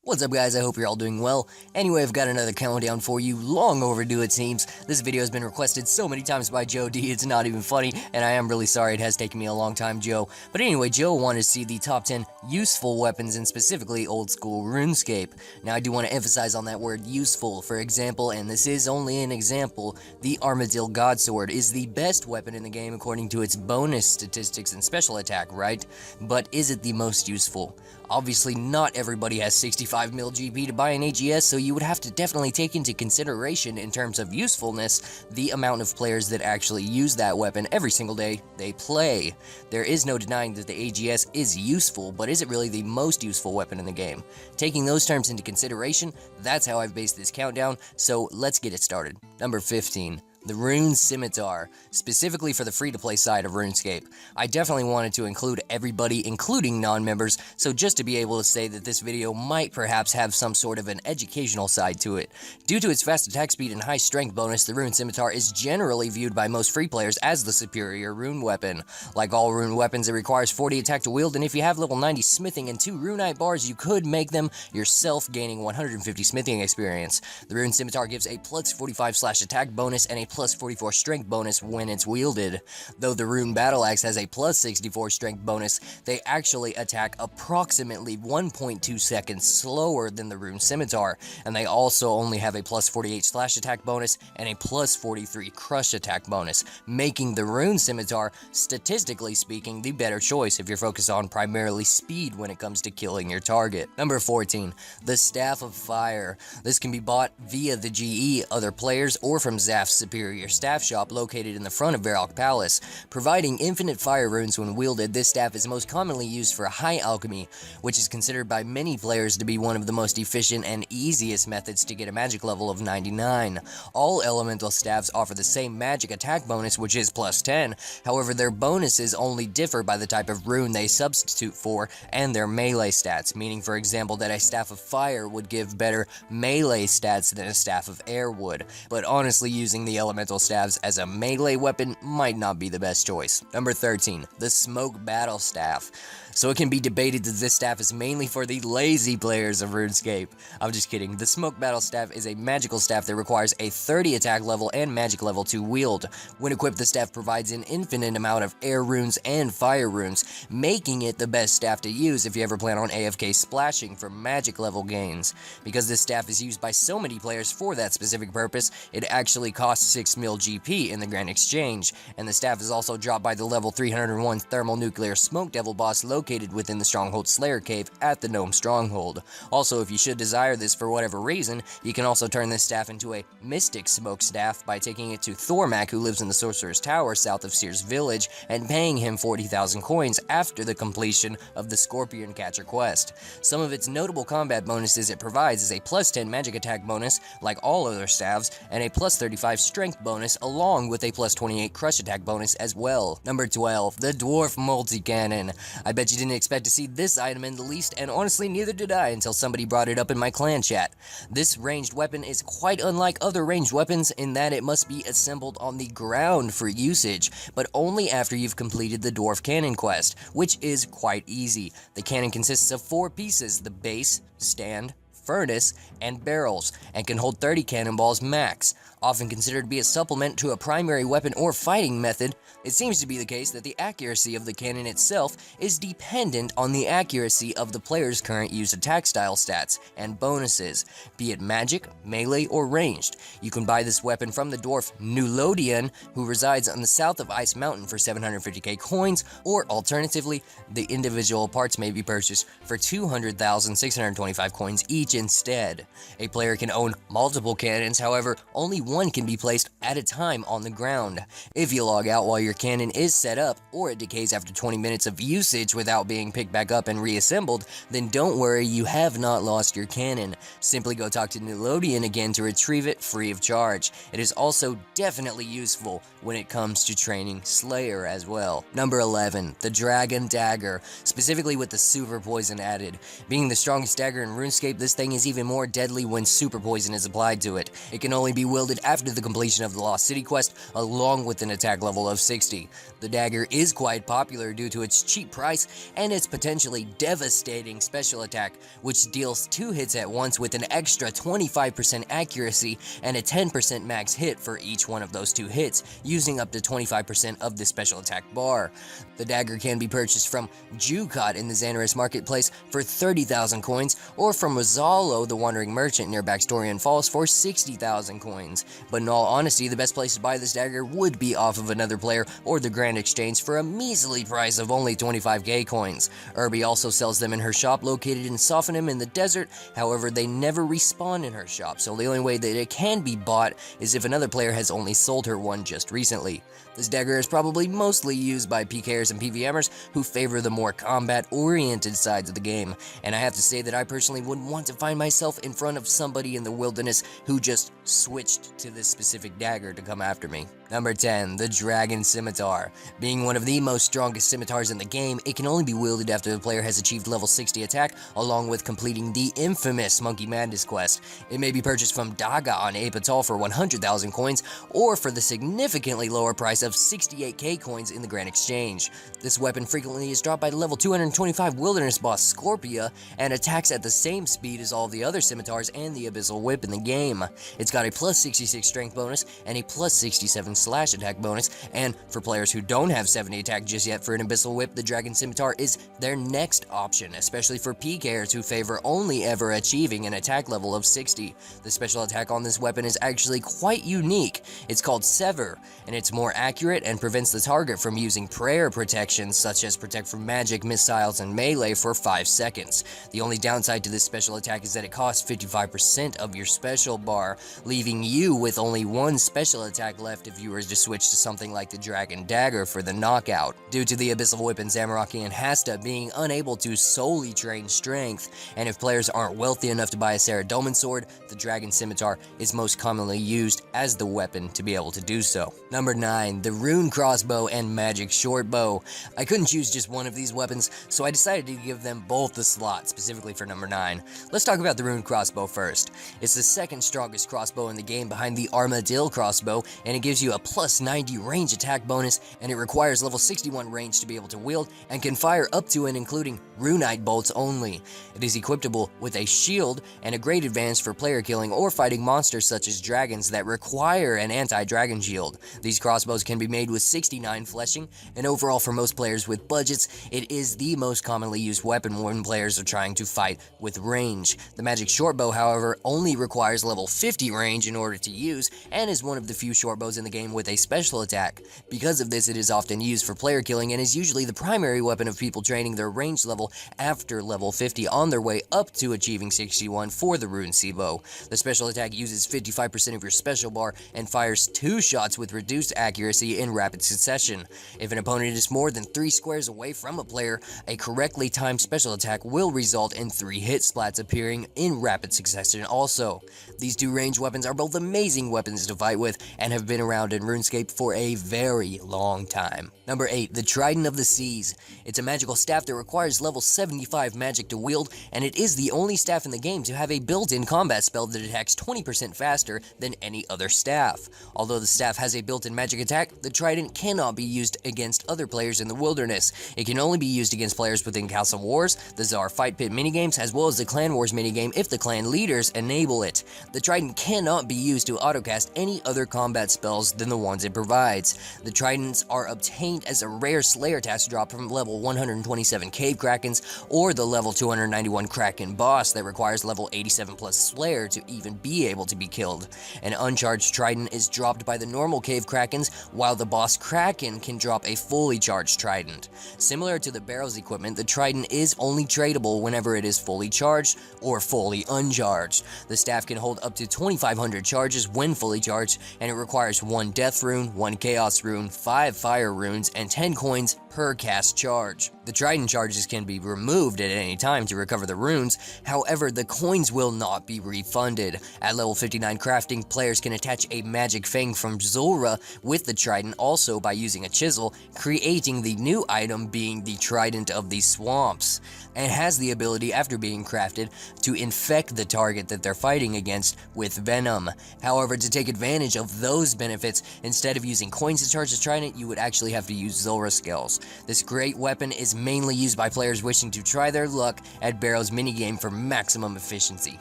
What's up guys, I hope you're all doing well. Anyway, I've got another countdown for you, long overdue it seems. This video has been requested so many times by Joe D, it's not even funny, and I am really sorry it has taken me a long time, Joe. But anyway, Joe wanted to see the top 10 useful weapons in specifically old school RuneScape. Now I do want to emphasize on that word useful. For example, and this is only an example, the Armadillo God Sword is the best weapon in the game according to its bonus statistics and special attack, right? But is it the most useful? Obviously not everybody has 65 mil GP to buy an AGS, so you would have to definitely take into consideration in terms of usefulness the amount of players that actually use that weapon every single day they play. There is no denying that the AGS is useful, but is it really the most useful weapon in the game? Taking those terms into consideration, that's how I've based this countdown, so let's get it started. Number 15. The Rune Scimitar, specifically for the free-to-play side of RuneScape. I definitely wanted to include everybody, including non-members, so just to be able to say that this video might perhaps have some sort of an educational side to it. Due to its fast attack speed and high strength bonus, the Rune Scimitar is generally viewed by most free players as the superior rune weapon. Like all rune weapons, it requires 40 attack to wield, and if you have level 90 smithing and 2 runite bars, you could make them yourself, gaining 150 smithing experience. The Rune Scimitar gives a plus 45 slash attack bonus and a plus 44 strength bonus when it's wielded. Though the Rune Battle Axe has a plus 64 strength bonus, they actually attack approximately 1.2 seconds slower than the Rune Scimitar, and they also only have a plus 48 slash attack bonus and a plus 43 crush attack bonus, making the Rune Scimitar, statistically speaking, the better choice if you're focused on primarily speed when it comes to killing your target. Number 14. The Staff of Fire. This can be bought via the GE, other players, or from Zaf's Superior Staff Shop located in the front of Varrock Palace. Providing infinite fire runes when wielded, this staff is most commonly used for high alchemy, which is considered by many players to be one of the most efficient and easiest methods to get a magic level of 99. All elemental staffs offer the same magic attack bonus, which is plus 10, however their bonuses only differ by the type of rune they substitute for and their melee stats, meaning for example that a Staff of Fire would give better melee stats than a Staff of Air would, but honestly using the elemental staves as a melee weapon might not be the best choice. Number 13. The Smoke Battle Staff. So it can be debated that this staff is mainly for the lazy players of RuneScape. I'm just kidding. The Smoke Battle Staff is a magical staff that requires a 30 attack level and magic level to wield. When equipped, the staff provides an infinite amount of air runes and fire runes, making it the best staff to use if you ever plan on AFK splashing for magic level gains. Because this staff is used by so many players for that specific purpose, it actually costs 6 mil GP in the Grand Exchange, and the staff is also dropped by the level 301 Thermonuclear Smoke Devil boss located within the Stronghold Slayer Cave at the Gnome Stronghold. Also, if you should desire this for whatever reason, you can also turn this staff into a Mystic Smoke Staff by taking it to Thormak, who lives in the Sorcerer's Tower south of Seer's Village, and paying him 40,000 coins after the completion of the Scorpion Catcher quest. Some of its notable combat bonuses it provides is a plus 10 magic attack bonus, like all other staffs, and a plus 35 strength bonus, along with a plus 28 crush attack bonus as well. Number 12. The Dwarf Multi-Cannon. I bet you didn't expect to see this item in the least, and honestly neither did I until somebody brought it up in my clan chat. This ranged weapon is quite unlike other ranged weapons in that it must be assembled on the ground for usage, but only after you've completed the Dwarf Cannon quest, which is quite easy. The cannon consists of 4 pieces: the base, stand, furnace, and barrels, and can hold 30 cannonballs max. Often considered to be a supplement to a primary weapon or fighting method, it seems to be the case that the accuracy of the cannon itself is dependent on the accuracy of the player's current use attack style stats and bonuses, be it magic, melee, or ranged. You can buy this weapon from the dwarf Nulodian, who resides on the south of Ice Mountain, for 750k coins, or alternatively, the individual parts may be purchased for 200,625 coins each instead. A player can own multiple cannons, however, only one can be placed at a time on the ground. If you log out while your cannon is set up, or it decays after 20 minutes of usage without being picked back up and reassembled, then don't worry, you have not lost your cannon. Simply go talk to Nulodian again to retrieve it free of charge. It is also definitely useful when it comes to training Slayer as well. Number 11. The Dragon Dagger, specifically with the Super Poison added. Being the strongest dagger in RuneScape, this thing is even more deadly when Super Poison is applied to it. It can only be wielded after the completion of the Lost City quest, along with an attack level of 60. The dagger is quite popular due to its cheap price and its potentially devastating special attack, which deals 2 hits at once with an extra 25% accuracy and a 10% max hit for each one of those 2 hits, using up to 25% of the special attack bar. The dagger can be purchased from Jukat in the Xanaris marketplace for 30,000 coins, or from Rizalo, the wandering merchant near Baxtorian Falls, for 60,000 coins. But in all honesty, the best place to buy this dagger would be off of another player or the Grand Exchange for a measly price of only 25k coins. Irby also sells them in her shop located in Sophonim in the desert. However, they never respawn in her shop, so the only way that it can be bought is if another player has only sold her one just recently. This dagger is probably mostly used by PKers and PVMers who favor the more combat-oriented sides of the game, and I have to say that I personally wouldn't want to find myself in front of somebody in the wilderness who just switched to this specific dagger to come after me. Number 10, the Dragon Scimitar. Being one of the most strongest scimitars in the game, it can only be wielded after the player has achieved level 60 attack, along with completing the infamous Monkey Madness quest. It may be purchased from Dagger on Abyssal for 100,000 coins, or for the significantly lower price of 68k coins in the Grand Exchange. This weapon frequently is dropped by the level 225 wilderness boss Scorpia, and attacks at the same speed as all the other scimitars and the Abyssal Whip in the game. It's got a plus 66 strength bonus and a plus 67 slash attack bonus, and for players who don't have 70 attack just yet for an Abyssal Whip, the Dragon Scimitar is their next option, especially for PKers who favor only ever achieving an attack level of 60. The special attack on this weapon is actually quite unique. It's called Sever, and it's more accurate and prevents the target from using prayer protections such as protect from magic, missiles, and melee for 5 seconds. The only downside to this special attack is that it costs 55% of your special bar, leaving you with only 1 special attack left if you were to switch to something like the Dragon Dagger for the knockout. Due to the Abyssal Whip and Zamorak and Hasta being unable to solely train strength, and if players aren't wealthy enough to buy a Saradomin Sword, the Dragon Scimitar is most commonly used as the weapon to be able to do so. Number 9, the Rune Crossbow and Magic Short Bow. I couldn't choose just one of these weapons, so I decided to give them both the slot, specifically for number 9. Let's talk about the Rune Crossbow first. It's the second strongest crossbow in the game behind the Armadillo Crossbow, and it gives you a plus 90 range attack bonus, and it requires level 61 range to be able to wield, and can fire up to and including Runite bolts only. It is equipable with a shield and a great advantage for player killing or fighting monsters such as dragons that require an anti-dragon shield. These crossbows can be made with 69 fleshing, and overall for most players with budgets, it is the most commonly used weapon when players are trying to fight with range. The Magic Short Bow, however, only requires level 50 range in order to use, and is one of the few short bows in the game with a special attack. Because of this, it is often used for player killing and is usually the primary weapon of people training their range level after level 50 on their way up to achieving 61 for the Rune Bow. The special attack uses 55% of your special bar and fires 2 shots with reduced accuracy in rapid succession. If an opponent is more than 3 squares away from a player, a correctly timed special attack will result in 3 hit splats appearing in rapid succession also. These 2 range weapons are both amazing weapons to fight with and have been around in RuneScape for a very long time. Number 8, the Trident of the Seas. It's a magical staff that requires level 75 magic to wield, and it is the only staff in the game to have a built-in combat spell that attacks 20% faster than any other staff. Although the staff has a built-in magic attack, the Trident cannot be used against other players in the wilderness. It can only be used against players within Castle Wars, the Tsar Fight Pit minigames, as well as the Clan Wars minigame if the clan leaders enable it. The Trident cannot be used to autocast any other combat spells than the ones it provides. The Tridents are obtained as a rare Slayer task drop from level 127 Cave Krakens, or the level 291 Kraken boss that requires level 87 plus Slayer to even be able to be killed. An uncharged Trident is dropped by the normal Cave Krakens, while the boss Kraken can drop a fully charged Trident. Similar to the barrels equipment, the Trident is only tradable whenever it is fully charged or fully uncharged. The staff can hold up to 2,500 charges when fully charged, and it requires 1 Death Rune, 1 Chaos Rune, 5 Fire Runes, and 10 coins per cast charge. The Trident charges can be removed at any time to recover the runes, however the coins will not be refunded. At level 59 crafting, players can attach a magic fang from Zulrah with the Trident also by using a chisel, creating the new item being the Trident of the Swamps, and has the ability after being crafted to infect the target that they're fighting against with venom. However, to take advantage of those benefits, instead of using coins to charge the Trident, you would actually have to use Zulrah skills. This great weapon is mainly used by players wishing to try their luck at Barrow's minigame for maximum efficiency.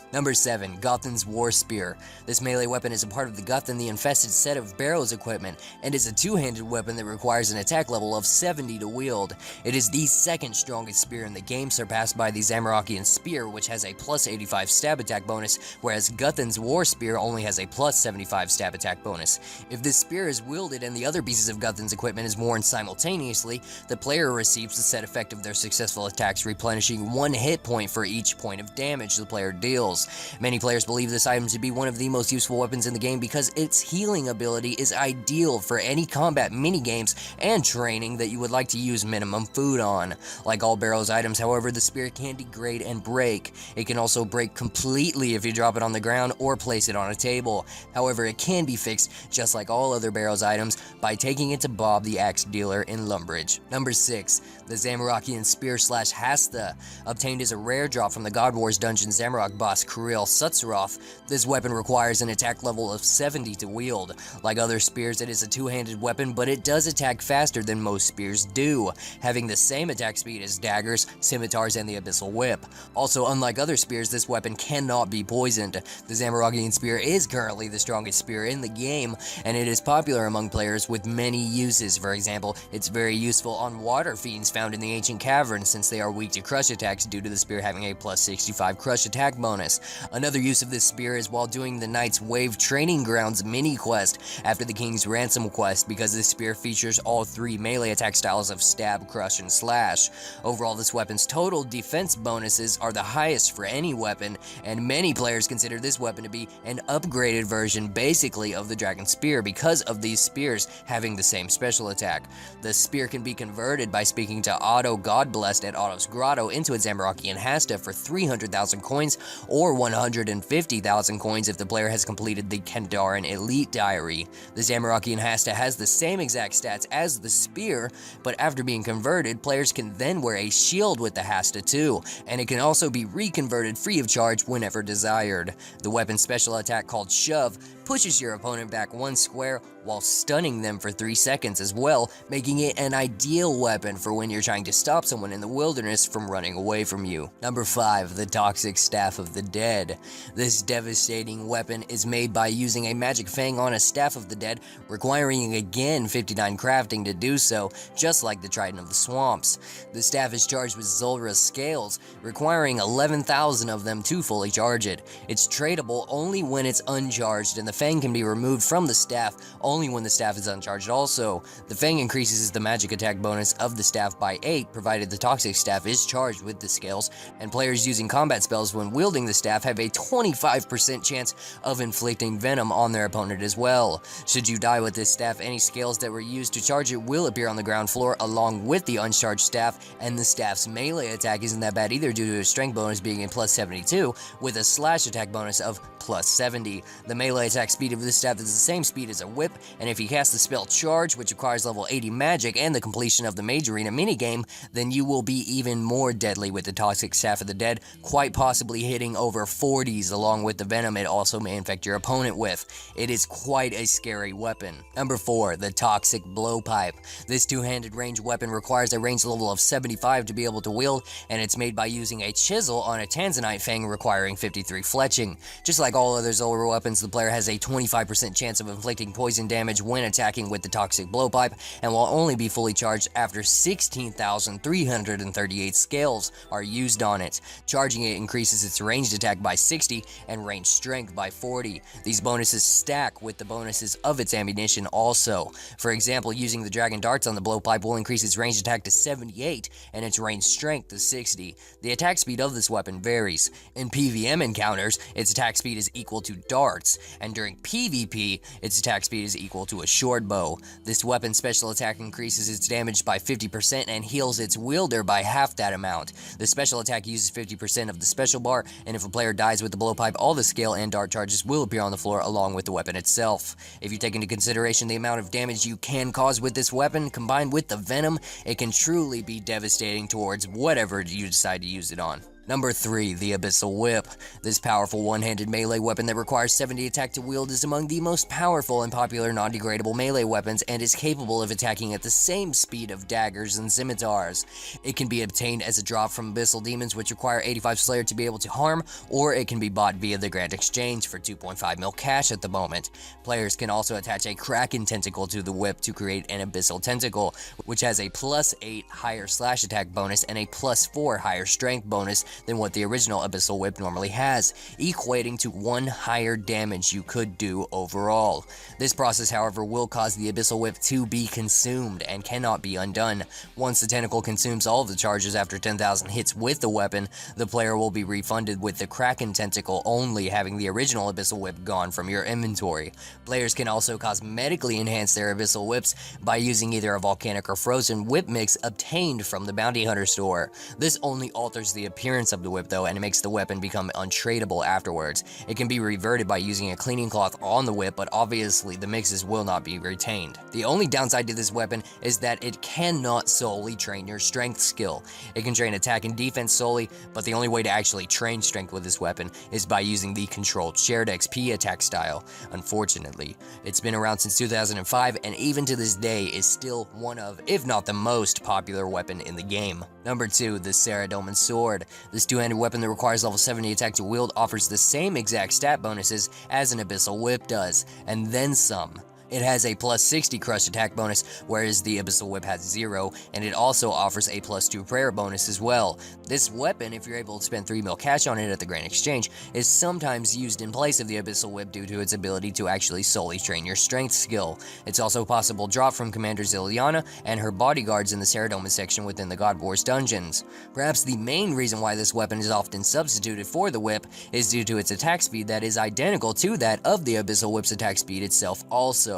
Number 7. Gothams War Spear. This melee weapon is a part of the Gotham the Infested set of Barrow's equipment, and is a two-handed weapon that requires an attack level of 70 to wield. It is the second strongest spear in the game, surpassed by the Zamorakian Spear, which has a plus 85 stab attack bonus, whereas Gothams War Spear only has a plus 75 stab attack bonus. If this spear is wielded and the other pieces of Gotham's equipment is worn simultaneously, the player receives the set effect of their successful attacks, replenishing 1 hit point for each point of damage the player deals. Many players believe this item to be one of the most useful weapons in the game because its healing ability is ideal for any combat minigames and training that you would like to use minimum food on. Like all Barrow's items, however, the spear can degrade and break. It can also break completely if you drop it on the ground or place it on a table. However, it can be fixed, just like all other Barrow's items, by taking it to Bob the Axe Dealer in Lumbridge. Number 6. The Zamorakian Spear / Hasta. Obtained as a rare drop from the God Wars dungeon Zamorak boss Kirill Sutzeroth, this weapon requires an attack level of 70 to wield. Like other spears, it is a two-handed weapon, but it does attack faster than most spears do, having the same attack speed as daggers, scimitars, and the Abyssal Whip. Also, unlike other spears, this weapon cannot be poisoned. The Zamorakian Spear is currently the strongest spear in the game, and it is popular among players with many uses. For example, it's very useful on water fiends found in the ancient caverns, since they are weak to crush attacks due to the spear having a plus 65 crush attack bonus. Another use of this spear is while doing the Knight's Wave Training Grounds mini quest after the King's Ransom quest, because this spear features all 3 melee attack styles of stab, crush, and slash. Overall, this weapon's total defense bonuses are the highest for any weapon, and many players consider this weapon to be an upgraded version basically of the Dragon Spear because of these spears having the same special attack. The spear can be converted by speaking to Otto Godblessed at Otto's Grotto into a Zamorakian Hasta for 300,000 coins or 150,000 coins if the player has completed the Kandaren Elite Diary. The Zamorakian Hasta has the same exact stats as the spear, but after being converted, players can then wear a shield with the Hasta too, and it can also be reconverted free of charge whenever desired. The weapon's special attack called Shove pushes your opponent back 1 square while stunning them for 3 seconds as well, making it an ideal weapon for when you're trying to stop someone in the wilderness from running away from you. Number 5. The Toxic Staff of the Dead. This devastating weapon is made by using a magic fang on a Staff of the Dead, requiring again 59 crafting to do so, just like the Trident of the Swamps. The staff is charged with Zulrah's scales, requiring 11,000 of them to fully charge it. It's tradable only when it's uncharged, and the fang can be removed from the staff only when the staff is uncharged also. The fang increases the magic attack bonus of the staff by 8, provided the toxic staff is charged with the scales, and players using combat spells when wielding the staff have a 25% chance of inflicting venom on their opponent as well. Should you die with this staff, any scales that were used to charge it will appear on the ground floor along with the uncharged staff, and the staff's melee attack isn't that bad either due to its strength bonus being a plus 72, with a slash attack bonus of plus 70. The melee attack speed of this staff is the same speed as a whip, and if you cast the spell Charge, which requires level 80 magic and the completion of the Mage Arena minigame, then you will be even more deadly with the Toxic Staff of the Dead, quite possibly hitting over 40s along with the venom it also may infect your opponent with. It is quite a scary weapon. Number 4. The Toxic Blowpipe. This two-handed range weapon requires a range level of 75 to be able to wield, and it's made by using a chisel on a Tanzanite fang requiring 53 fletching. Just like all other Zulrah weapons, the player has a 25% chance of inflicting poison damage when attacking with the Toxic Blowpipe, and will only be fully charged after 16,338 scales are used on it. Charging it increases its ranged attack by 60 and ranged strength by 40. These bonuses stack with the bonuses of its ammunition also. For example, using the Dragon Darts on the Blowpipe will increase its ranged attack to 78 and its ranged strength to 60. The attack speed of this weapon varies. In PvM encounters, its attack speed is equal to darts, and during during PvP, its attack speed is equal to a short bow. This weapon's special attack increases its damage by 50% and heals its wielder by half that amount. The special attack uses 50% of the special bar, and if a player dies with the blowpipe, all the scale and dart charges will appear on the floor along with the weapon itself. If you take into consideration the amount of damage you can cause with this weapon, combined with the venom, it can truly be devastating towards whatever you decide to use it on. Number 3, the Abyssal Whip. This powerful one-handed melee weapon that requires 70 attack to wield is among the most powerful and popular non-degradable melee weapons and is capable of attacking at the same speed of daggers and scimitars. It can be obtained as a drop from Abyssal Demons, which require 85 Slayer to be able to harm, or it can be bought via the Grand Exchange for 2.5 mil cash at the moment. Players can also attach a Kraken Tentacle to the whip to create an Abyssal Tentacle, which has a +8 higher slash attack bonus and a +4 higher strength bonus than what the original Abyssal Whip normally has, equating to 1 higher damage you could do overall. This process, however, will cause the Abyssal Whip to be consumed and cannot be undone. Once the tentacle consumes all of the charges after 10,000 hits with the weapon, the player will be refunded with the Kraken Tentacle only having the original Abyssal Whip gone from your inventory. Players can also cosmetically enhance their Abyssal Whips by using either a volcanic or frozen whip mix obtained from the Bounty Hunter store. This only alters the appearance of the whip though, and it makes the weapon become untradeable afterwards. It can be reverted by using a cleaning cloth on the whip, but obviously the mixes will not be retained. The only downside to this weapon is that it cannot solely train your strength skill. It can train attack and defense solely, but the only way to actually train strength with this weapon is by using the controlled shared XP attack style. Unfortunately, it's been around since 2005 and even to this day is still one of, if not the most popular weapon in the game. Number 2, the Saradomin Sword. This two-handed weapon that requires level 70 attack to wield offers the same exact stat bonuses as an Abyssal Whip does, and then some. It has a +60 crush attack bonus, whereas the Abyssal Whip has 0, and it also offers a +2 prayer bonus as well. This weapon, if you're able to spend 3 mil cash on it at the Grand Exchange, is sometimes used in place of the Abyssal Whip due to its ability to actually solely train your strength skill. It's also possible drop from Commander Ziliana and her bodyguards in the Saradomin section within the God Wars dungeons. Perhaps the main reason why this weapon is often substituted for the whip is due to its attack speed that is identical to that of the Abyssal Whip's attack speed itself also.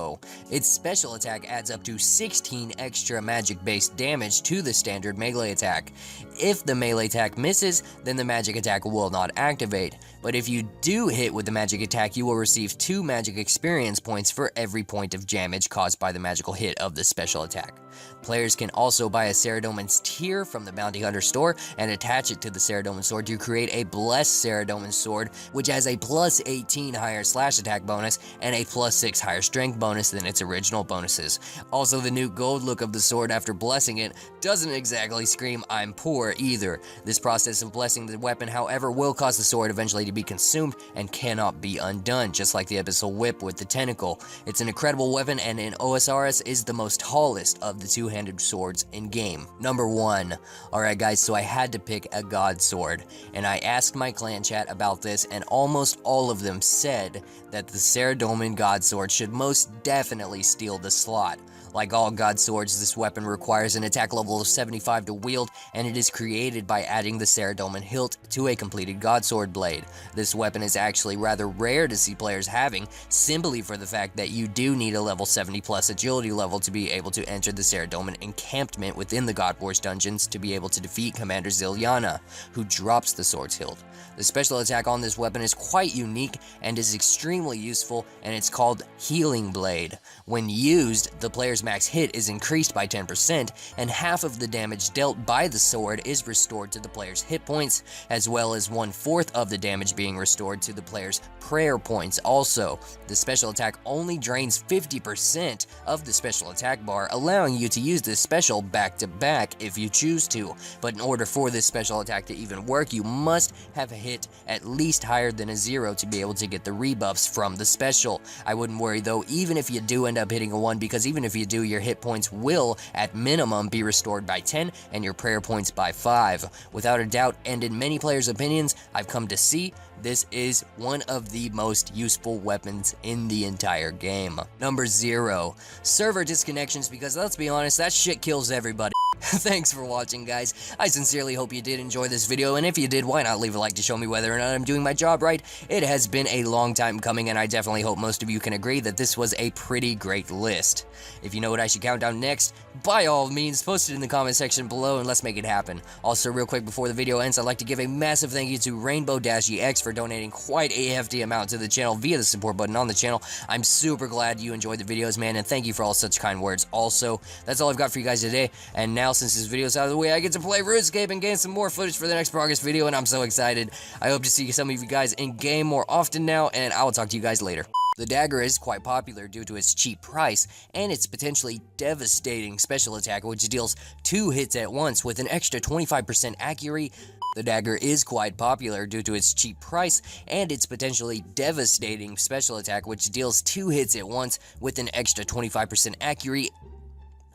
Its special attack adds up to 16 extra magic-based damage to the standard melee attack. If the melee attack misses, then the magic attack will not activate. But if you do hit with the magic attack, you will receive 2 magic experience points for every point of damage caused by the magical hit of the special attack. Players can also buy a Saradomin's Tear from the Bounty Hunter store and attach it to the Saradomin Sword to create a Blessed Saradomin Sword, which has a +18 higher slash attack bonus and a +6 higher strength bonus than its original bonuses. Also, the new gold look of the sword after blessing it doesn't exactly scream "I'm poor" either. This process of blessing the weapon, however, will cause the sword eventually to be consumed and cannot be undone, just like the Abyssal Whip with the tentacle. It's an incredible weapon and in OSRS is the most tallest of the two-handed swords in game. Number 1. Alright guys, so I had to pick a god sword, and I asked my clan chat about this, and almost all of them said that the Saradomin god sword should most definitely steal the slot. Like all god swords, this weapon requires an attack level of 75 to wield, and it is created by adding the Saradomin hilt to a completed god sword blade. This weapon is actually rather rare to see players having, simply for the fact that you do need a level 70 plus agility level to be able to enter the Saradomin encampment within the God Wars dungeons to be able to defeat Commander Ziliana, who drops the sword's hilt. The special attack on this weapon is quite unique and is extremely useful, and it's called Healing Blade. When used, the player's max hit is increased by 10%, and half of the damage dealt by the sword is restored to the player's hit points, as well as 1/4 of the damage being restored to the player's prayer points also. The special attack only drains 50% of the special attack bar, allowing you to use this special back to back if you choose to, but in order for this special attack to even work, you must have a hit at least higher than a 0 to be able to get the rebuffs from the special. I wouldn't worry though, even if you do end up hitting a 1, because even if you do, your hit points will, at minimum, be restored by 10 and your prayer points by 5. Without a doubt, and in many players' opinions, I've come to see, this is one of the most useful weapons in the entire game. Number 0, server disconnections, because let's be honest, that shit kills everybody. Thanks for watching, guys. I sincerely hope you did enjoy this video, and if you did, why not leave a like to show me whether or not I'm doing my job right? It has been a long time coming, and I definitely hope most of you can agree that this was a pretty great list. If you know what I should count down next, by all means, post it in the comment section below, and let's make it happen. Also, real quick before the video ends, I'd like to give a massive thank you to Rainbow-EX for donating quite a hefty amount to the channel via the support button on the channel. I'm super glad you enjoyed the videos, man, and thank you for all such kind words. Also, that's all I've got for you guys today, and now since this video's out of the way, I get to play RuneScape and gain some more footage for the next progress video, and I'm so excited. I hope to see some of you guys in game more often now, and I will talk to you guys later. The Dagger is quite popular due to its cheap price and its potentially devastating special attack, which deals 2 hits at once with an extra 25% accuracy. The Dagger is quite popular due to its cheap price and its potentially devastating special attack, which deals 2 hits at once with an extra 25% accuracy.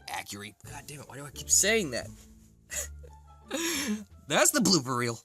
God damn it, why do I keep saying that? That's the blooper reel.